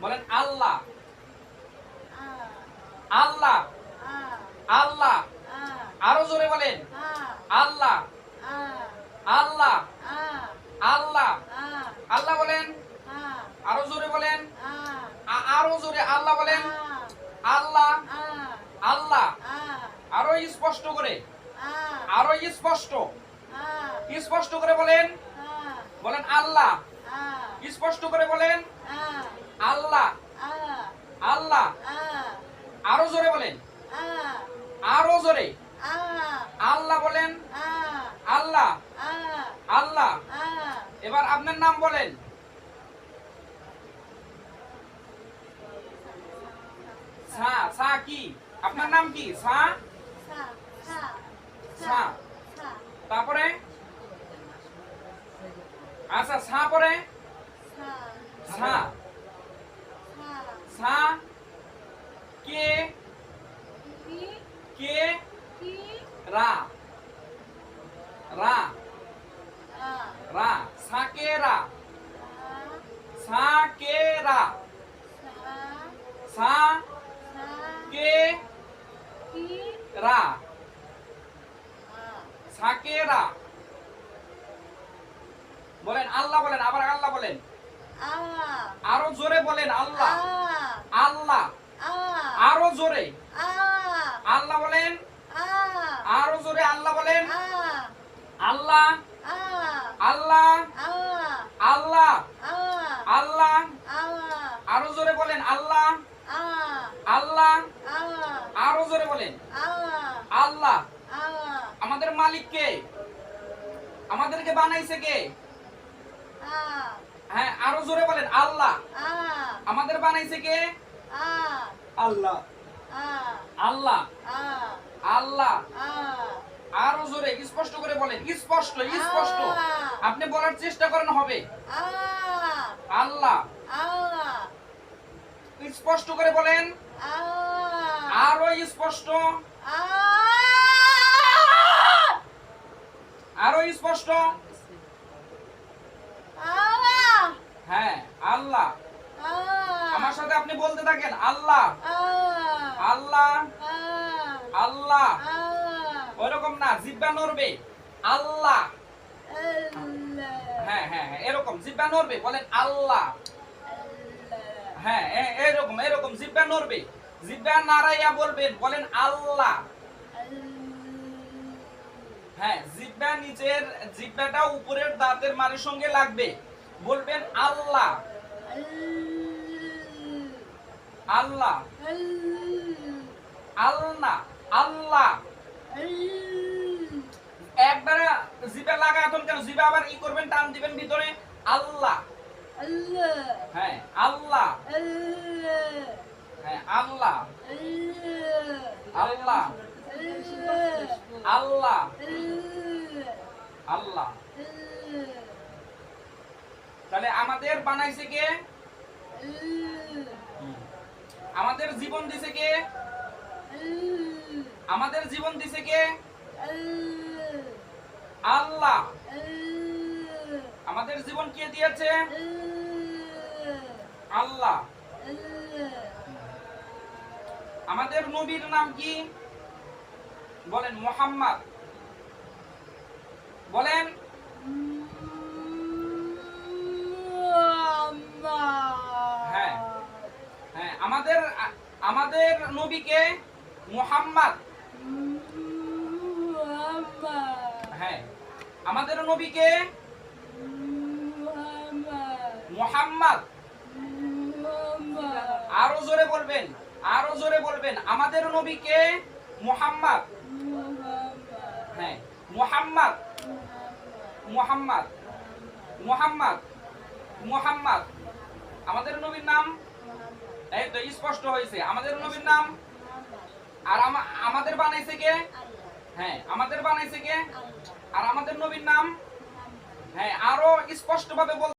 বলেন আল্লাহ আল্লাহ আল্লাহ আরো জোরে বলেন আল্লাহ আল্লাহ আল্লাহ আল্লাহ বলেন আরো জোরে বলেন আরো জোরে আল্লাহ বলেন আল্লাহ আল্লাহ আরো স্পষ্ট করে আরো স্পষ্ট স্পষ্ট করে বলেন বলেন আল্লাহ স্পষ্ট করে বলেন আল্লাহ আল্লাহ আরো জোরে বলেন আরো জোরে আল্লাহ বলেন আল্লাহ আল্লাহ এবার আপনার নাম বলেন সা সা কি আপনার নাম কি সা সা তারপরে আচ্ছা সা পরে সা সা কে কে রা রা রা সাকেরা সাকেরা সা কে রা সাকেরা বলেন আল্লাহ বলেন আবার আল্লাহ বলেন আরো জোরে বলেন আল্লাহ আল্লাহ আরো জোরে আল্লাহ বলেন আরো জোরে আল্লাহ বলেন আল্লাহ আল্লাহ আল্লাহ আল্লাহ আরো জোরে বলেন আল্লাহ আল্লাহ আরো জোরে বলেন আল্লাহ আমাদের মালিক কে আমাদেরকে বানাইছে কে হ্যাঁ আরো জোরে বলেন আল্লাহ আমাদের বানাইছে কে আল্লাহ আল্লাহ আল্লাহ আরো জোরে স্পষ্ট করে বলেন স্পষ্ট স্পষ্ট আপনি বলার চেষ্টা করেন হবে আল্লাহ স্পষ্ট করে বলেন আরো স্পষ্ট আরো স্পষ্ট হ্যাঁ আল্লাহ আমার সাথে আপনি বলতে থাকেন আল্লাহ আল্লাহ আল্লাহ ওরকম না জিহ্বা নড়বে আল্লাহ হ্যাঁ হ্যাঁ এরকম জিহ্বা নড়বে বলেন আল্লাহ হ্যাঁ এরকম এরকম জিহ্বা নড়বে জিহ্বা নাড়াইয়া বলবেন বলেন আল্লাহ হ্যাঁ জিহ্বা নিচের জিহ্বাটা উপরের দাঁতের মাড়ির সঙ্গে লাগবে বলবেন আল্লাহ আল্লাহ আল্লাহ আল্লাহ একবারে জিভে লাগায় এখন কেন জিভে আবার ই করবেন টান দিবেন ভিতরে আল্লাহ হ্যাঁ আল্লাহ হ্যাঁ আল্লাহ আল্লাহ আল্লাহ আল্লাহ তাহলে আমাদের বানাইছে কে আমাদের জীবন দিছে কে আমাদের জীবন দিছে কে আল্লাহ আমাদের জীবন কে দিয়েছে আল্লাহ আমাদের নবীর নাম কি বলেন মুহাম্মদ বলেন হ্যাঁ হ্যাঁ আমাদের আমাদের নবীকে মুহাম্মদ হ্যাঁ আমাদের নবীকে মুহাম্মদ আরো জোরে বলবেন আরো জোরে বলবেন আমাদের নবীকে মুহাম্মদ হ্যাঁ মুহাম্মদ মুহাম্মদ মুহাম্মদ মুহাম্মদ আমাদের নবীর নাম এই তো স্পষ্ট হয়েছে আমাদের নবীর নাম আর আমাদের বানাইছে কে হ্যাঁ আমাদের বানাইছে কে আর আমাদের নবীর নাম হ্যাঁ আরো স্পষ্ট ভাবে বলতে